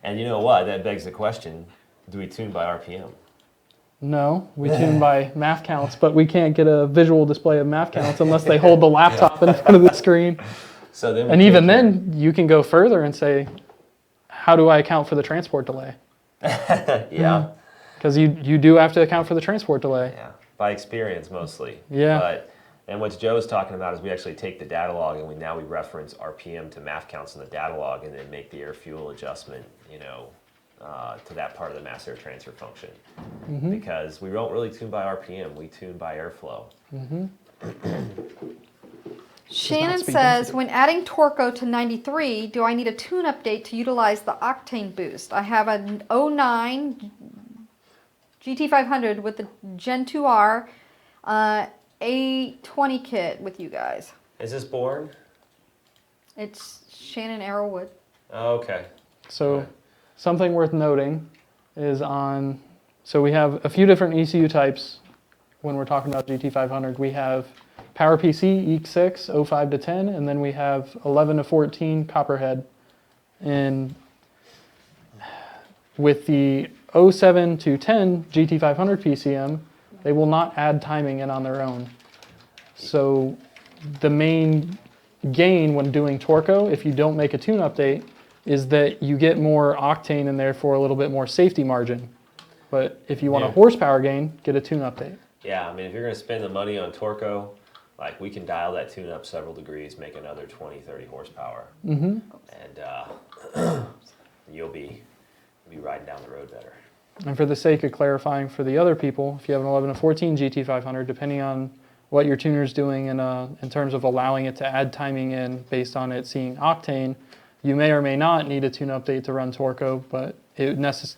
And you know what? That begs the question: do we tune by RPM? No, we tune by math counts, but we can't get a visual display of math counts unless they hold the laptop in front of the screen. So then, And even then, you can go further and say, how do I account for the transport delay? yeah, Because you do have to account for the transport delay. yeah, by experience mostly. Yeah. And what Joe's talking about is we actually take the data log and we reference RPM to math counts in the data log, and then make the air fuel adjustment, to that part of the mass air transfer function. Mm-hmm. Because we don't really tune by RPM, we tune by airflow. Mm-hmm. Shannon speed says, density. when adding Torco to 93, do I need a tune update to utilize the Octane boost? I have an 09 GT500 with the Gen 2R A20 kit with you guys. Is this Born? It's Shannon Arrowwood. Oh, okay. So something worth noting is so we have a few different ECU types when we're talking about GT500. We have PowerPC EEC6 05 to 10, and then we have 11 to 14 Copperhead. And with the 07 to 10 GT500 PCM, they will not add timing in on their own. So the main gain when doing Torco, if you don't make a tune update, is that you get more octane and therefore a little bit more safety margin. But if you want a Yeah. horsepower gain, get a tune update. Yeah, I mean, if you're going to spend the money on Torco, like we can dial that tune up several degrees, make another 20, 30 horsepower, Mm-hmm. and you'll be riding down the road better. And for the sake of clarifying for the other people, if you have an 11 to 14 GT500, depending on what your tuner's doing in terms of allowing it to add timing in based on it seeing octane, you may or may not need a tune update to run Torco, but it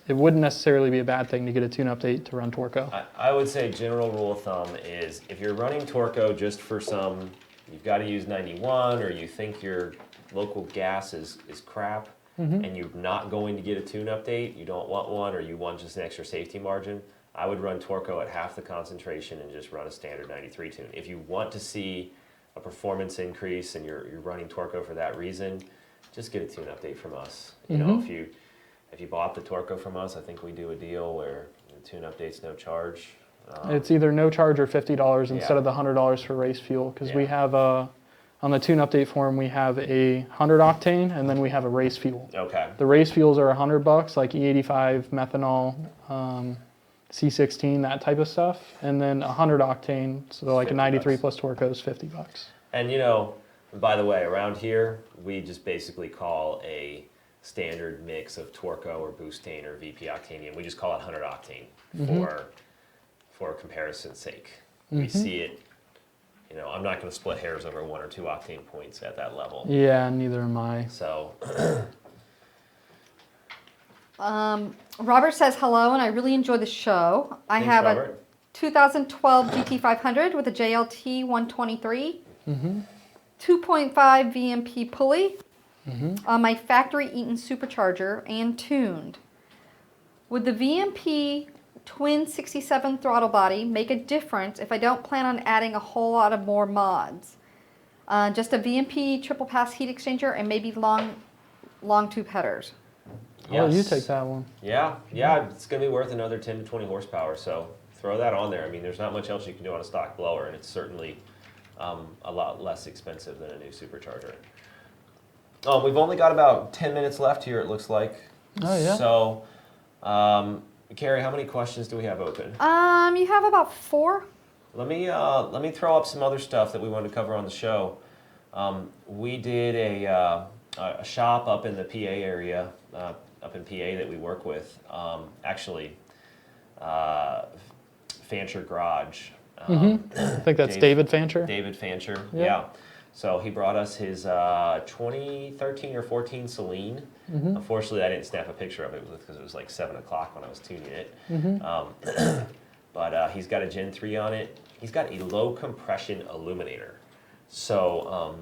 wouldn't necessarily be a bad thing to get a tune update to run Torco. I would say general rule of thumb is if you're running Torco just for you've got to use 91, or you think your local gas is crap, and you're not going to get a tune update, you don't want one, or you want just an extra safety margin, I would run Torco at half the concentration and just run a standard 93 tune. If you want to see a performance increase and you're running Torco for that reason, just get a tune update from us. You know, if you bought the Torco from us, I think we do a deal where the tune update's no charge. It's either no charge or $50 instead Yeah. of the $100 for race fuel, because we Yeah. have on the tune update form we have a 100 octane and then we have a race fuel. Okay. The race fuels are $100, like E85, methanol, C16, that type of stuff, and then 100 octane, so like a 93 $50. plus Torco is $50. And by the way, around here, we just basically call a standard mix of Torco or Boostane or VP Octanium. We just call it 100 octane for comparison's sake. We see it, I'm not going to split hairs over 1 or 2 octane points at that level. Yeah, neither am I. So, Robert says hello, and I really enjoy the show. I thanks, have Robert. a 2012 GT500 with a JLT 123, 2.5 VMP pulley on my factory Eaton supercharger and tuned. Would the VMP twin 67 throttle body make a difference if I don't plan on adding a whole lot of more mods? Just a VMP triple pass heat exchanger and maybe long tube headers. I'll let you Yes. take that one. Yeah, it's going to be worth another 10 to 20 horsepower, so throw that on there. I mean, there's not much else you can do on a stock blower, and it's certainly a lot less expensive than a new supercharger. We've only got about 10 minutes left here, it looks like. Oh, yeah. So, Carrie, how many questions do we have open? You have about 4. Let me throw up some other stuff that we wanted to cover on the show. We did a shop up in the PA area, up in PA that we work with. Fancher Garage. I think that's David Fancher. David Fancher, Yeah. yeah. So he brought us his 2013 or 14 Celine. Unfortunately, I didn't snap a picture of it because it was like 7 o'clock when I was tuning it. But he's got a Gen 3 on it. He's got a low compression illuminator. So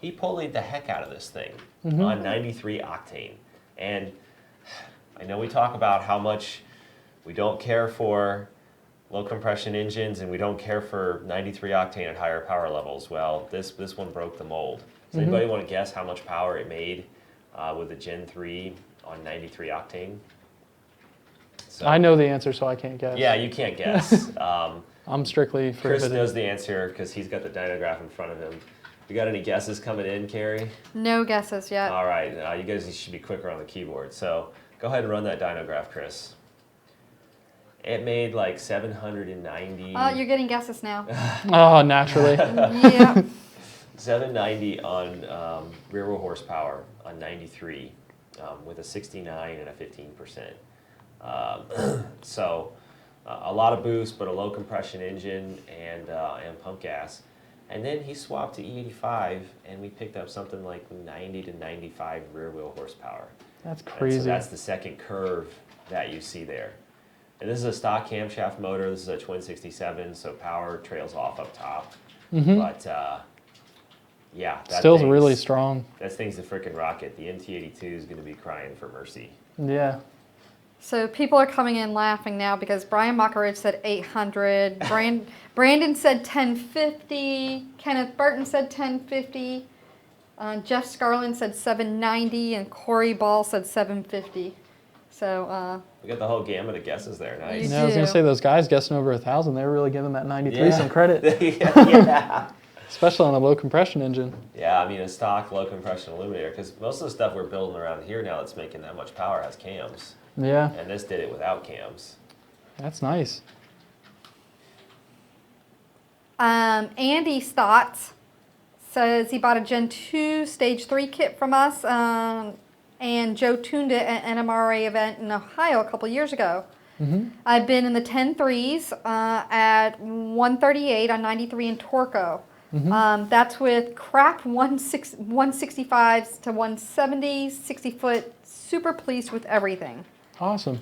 he pulleyed the heck out of this thing on 93 octane. And I know we talk about how much we don't care for low compression engines and we don't care for 93 octane at higher power levels. Well, this one broke the mold. Does anybody want to guess how much power it made with the Gen 3 on 93 octane? So, I know the answer, so I can't guess. yeah, you can't guess. I'm strictly Chris forbidden. knows the answer because he's got the dynograph in front of him. You got any guesses coming in, Carrie? No guesses yet. All right, you guys should be quicker on the keyboard. So go ahead and run that dynograph, Chris. It made like 790. Oh, you're getting guesses now. Oh, naturally. Yeah. 790 on rear wheel horsepower on 93 with a 69 and a 15%. So a lot of boost, but a low compression engine and pump gas. And then he swapped to E85, and we picked up something like 90 to 95 rear wheel horsepower. That's And crazy. so that's the second curve that you see there. And this is a stock camshaft motor. This is a twin 67, so power trails off up top. But yeah, that Still thing's really strong. That thing's a freaking rocket. The NT82 is going to be crying for mercy. Yeah. So people are coming in laughing now because Brian Mockridge said 800, Brandon said 1050, Kenneth Burton said 1050, Jeff Scarlin said 790, and Corey Ball said 750. So We got the whole gamut of guesses there. Nice. Yeah, I was going do. to say those guys guessing over 1,000, they were really giving that 93 some credit, yeah. especially on a low compression engine. Yeah, I mean a stock low compression illuminator because most of the stuff we're building around here now that's making that much power has cams, Yeah, and this did it without cams. that's nice. Andy Stotts says he bought a Gen 2 Stage 3 kit from us, and Joe tuned it at an NMRA event in Ohio a couple years ago. I've been in the 10.3s at 138 on 93 in Torco. That's with crap 165s to 170s, 60 foot, super pleased with everything. Awesome.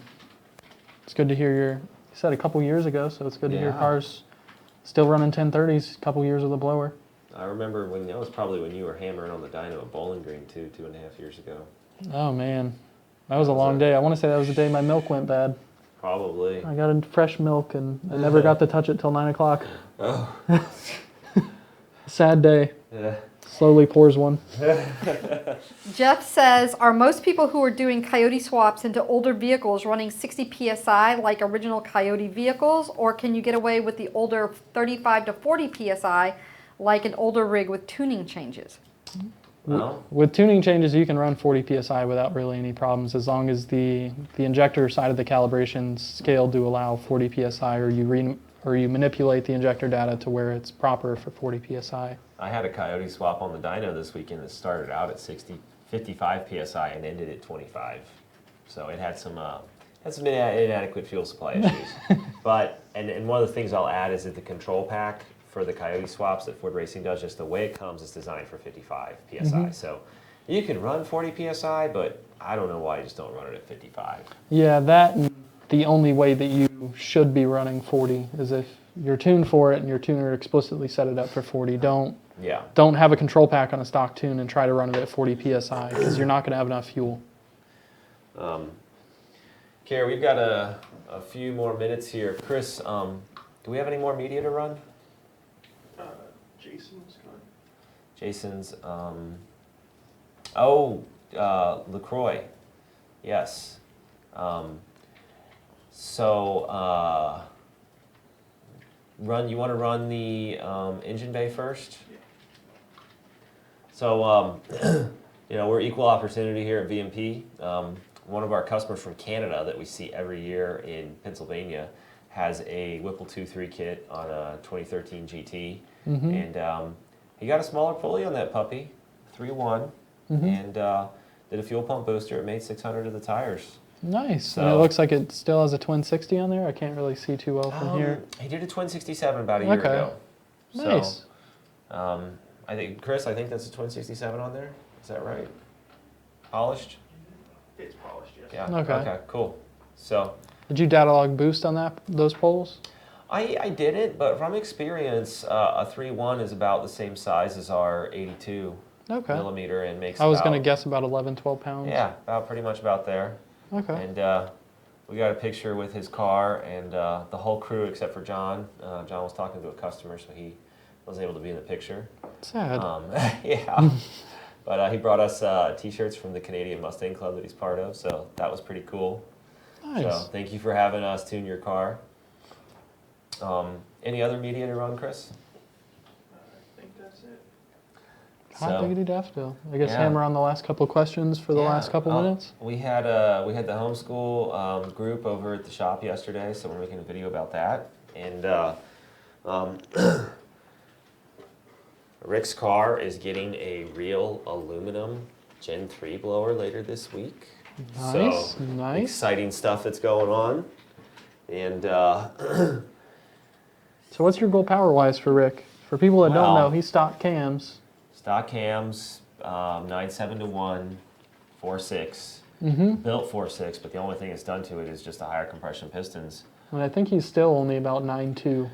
It's good to hear you said a couple years ago, so it's good to hear Yeah. cars still running 1030s, a couple years with a blower. I remember when that was probably when you were hammering on the dyno at Bowling Green too, 2.5 years ago. Oh man, that was a long day. I want to say that was the day my milk went bad. Probably. I got in fresh milk and I never got to touch it till 9 o'clock. Oh. Sad day. Yeah. Slowly pours one. Jeff says, are most people who are doing Coyote swaps into older vehicles running 60 PSI like original Coyote vehicles, or can you get away with the older 35 to 40 PSI like an older rig with tuning changes? Well, With tuning changes, you can run 40 PSI without really any problems as long as the injector side of the calibration scale do allow 40 PSI or you manipulate the injector data to where it's proper for 40 PSI. I had a Coyote swap on the dyno this weekend that started out at 55 PSI and ended at 25. So it had some inadequate fuel supply issues. But, and one of the things I'll add is that the control pack for the Coyote swaps that Ford Racing does, just the way it comes is designed for 55 PSI. So you can run 40 PSI, but I don't know why you just don't run it at 55. Yeah, that and the only way that you should be running 40 is if you're tuned for it and your tuner explicitly set it up for 40. Don't have a control pack on a stock tune and try to run it at 40 PSI because you're not going to have enough fuel. Kara, we've got a few more minutes here. Chris, do we have any more media to run? Jason's gone. Jason's, LaCroix. Yes. So, you want to run the engine bay first? So, we're equal opportunity here at VMP. One of our customers from Canada that we see every year in Pennsylvania has a Whipple 2.3 kit on a 2013 GT. And he got a smaller pulley on that puppy, 3.1, and did a fuel pump booster. It made 600 of the tires. Nice. So, and it looks like it still has a twin 60 on there. I can't really see too well from here. He did a twin 67 about a year ago. Nice. So, I think, Chris, I think that's a twin 67 on there. Is that right? Polished? It's polished, yes. Yeah. Okay. Cool. So, Did you data log boost on those poles? I didn't, but from experience, a 3.1 is about the same size as our 82 Okay. millimeter and makes I was about, going to guess about 11, 12 pounds. Yeah, pretty much about there. Okay. And we got a picture with his car and the whole crew except for John. John was talking to a customer, so he wasn't able to be in the picture. Sad. Yeah. But he brought us T-shirts from the Canadian Mustang Club that he's part of, so that was pretty cool. Nice. So thank you for having us tune your car. Any other media to run, Chris? I think that's it. Hot So- diggity daffodil. I guess Yeah. hammer on the last couple of questions for the last couple minutes. We had the homeschool group over at the shop yesterday, so we're making a video about that. And Rick's car is getting a real aluminum Gen 3 blower later this week. Nice, So, nice. exciting stuff that's going on. And So what's your goal power-wise for Rick? For people that don't Well- know, he's stock cams. stock cams, 9.7 to 1, 4.6. Mm-hmm. Built 4.6, but the only thing it's done to it is just a higher compression pistons. And I think he's still only about 9.2.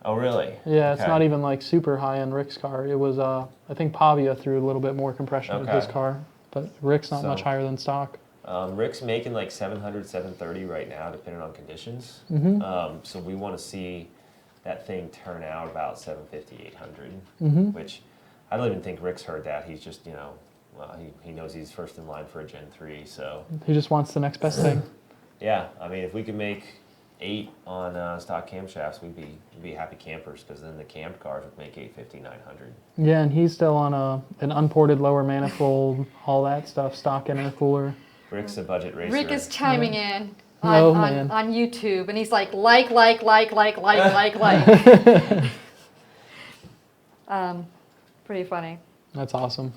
Oh, really? Yeah, it's Okay. not even like super high on Rick's car. It was, I think Pavia threw a little bit more compression with his Okay. car, but Rick's not So- much higher than stock. Rick's making like 700, 730 right now, depending on conditions. Mm-hmm. So we want to see that thing turn out about 750, 800, Mm-hmm. which I don't even think Rick's heard that. He's just, he knows he's first in line for a Gen 3. So He just wants the next best thing. yeah, I mean, if we could make 8 on stock camshafts, we'd be happy campers, because then the cammed cars would make 850, 900. Yeah, and he's still on an unported lower manifold, all that stuff, stock intercooler. Rick's a budget racer. Rick is chiming in Oh, on man. YouTube, and he's like. Pretty funny. That's awesome.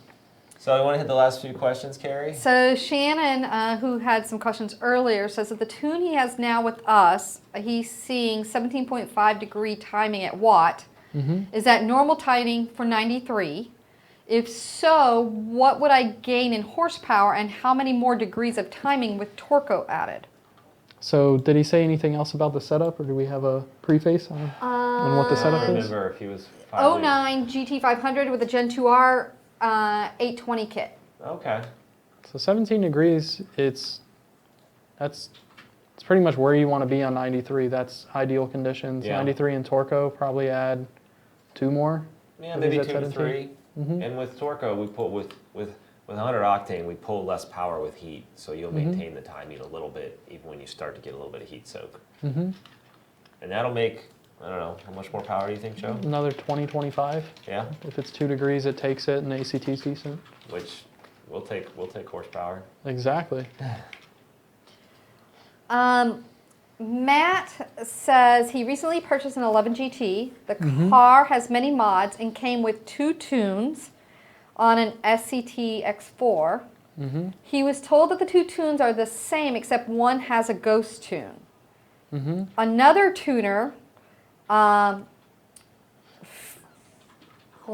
So I want to hit the last few questions, Carrie. So Shannon, who had some questions earlier, says that the tune he has now with us, he's seeing 17.5 degree timing at Watt. Mm-hmm. Is that normal timing for 93? If so, what would I gain in horsepower, and how many more degrees of timing with Torco added? So did he say anything else about the setup, or do we have a preface on what the I setup don't is? remember if he was 5 09 GT500 with a Gen 2R 820 kit. Okay. So 17 degrees, it's pretty much where you want to be on 93. That's ideal conditions. Yeah. 93 and Torco probably add 2 more. Yeah, What maybe is 2 that, to 3. Mhm. And with Torco, we pull with 100 octane, we pull less power with heat, so you'll maintain the timing a little bit, even when you start to get a little bit of heat soak. Mm-hmm. And that'll make, I don't know, how much more power do you think, Joe? Another 20, 25. Yeah, If it's 2 degrees, it takes it, and ACT's decent. which we'll take horsepower. Exactly. Matt says he recently purchased an 11 GT. The car has many mods and came with 2 tunes on an SCT X4. Mm-hmm. He was told that the 2 tunes are the same, except one has a ghost tune. Mm-hmm. Another tuner, hold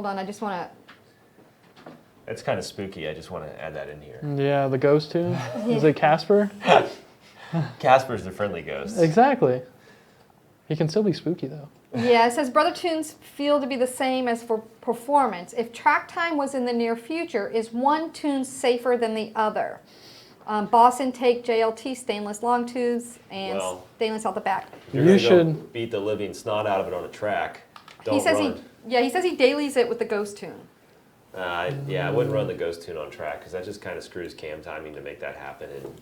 on, I just want to, It's kind of spooky, I just want to add that in here. Yeah, the ghost tune. Is it Casper? Casper's the friendly ghost. Exactly. He can still be spooky, though. yeah, it says brother tunes feel to be the same as for performance. If track time was in the near future, is one tune safer than the other? Boss intake, JLT, stainless long tubes, and Well, stainless out the back. If you're You gonna should- go beat the living snot out of it on a track, don't He says run. he says he dailies it with the ghost tune. Yeah, I wouldn't run the ghost tune on track, because that just kind of screws cam timing to make that happen. And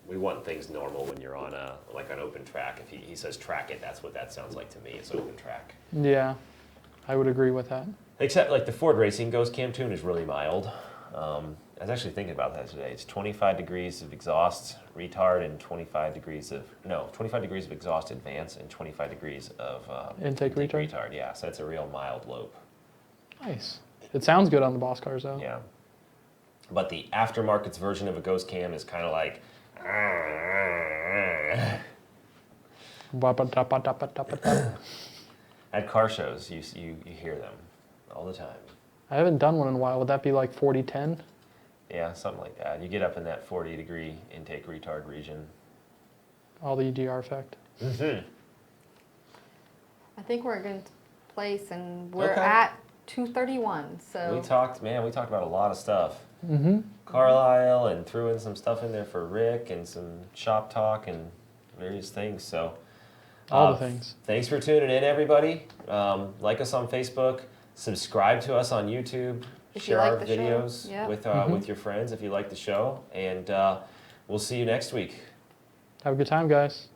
we want things normal when you're on like an open track. If he says track it, that's what that sounds like to me. It's open track. Yeah, I would agree with that. Except like the Ford Racing Ghost Cam tune is really mild. I was actually thinking about that today. It's 25 degrees of exhaust retard and 25 degrees of exhaust advance and 25 degrees of Intake retard? Yeah, so it's a real mild lope. Nice. It sounds good on the boss cars though. Yeah. But the aftermarket's version of a Ghost Cam is kind of like. At car shows, you hear them all the time. I haven't done one in a while. Would that be like 40-10? Yeah, something like that. You get up in that 40-degree intake retard region. All the EGR effect. Mm-hmm. I think we're going to place, and we're Okay. at 2:31. So We talked about a lot of stuff. Mm-hmm. Carlisle, and threw in some stuff in there for Rick and some shop talk and various things. So All the things. Thanks for tuning in, everybody. Like us on Facebook. Subscribe to us on YouTube. If you Share like our the show, videos yeah. with your friends if you like the show. And we'll see you next week. Have a good time, guys.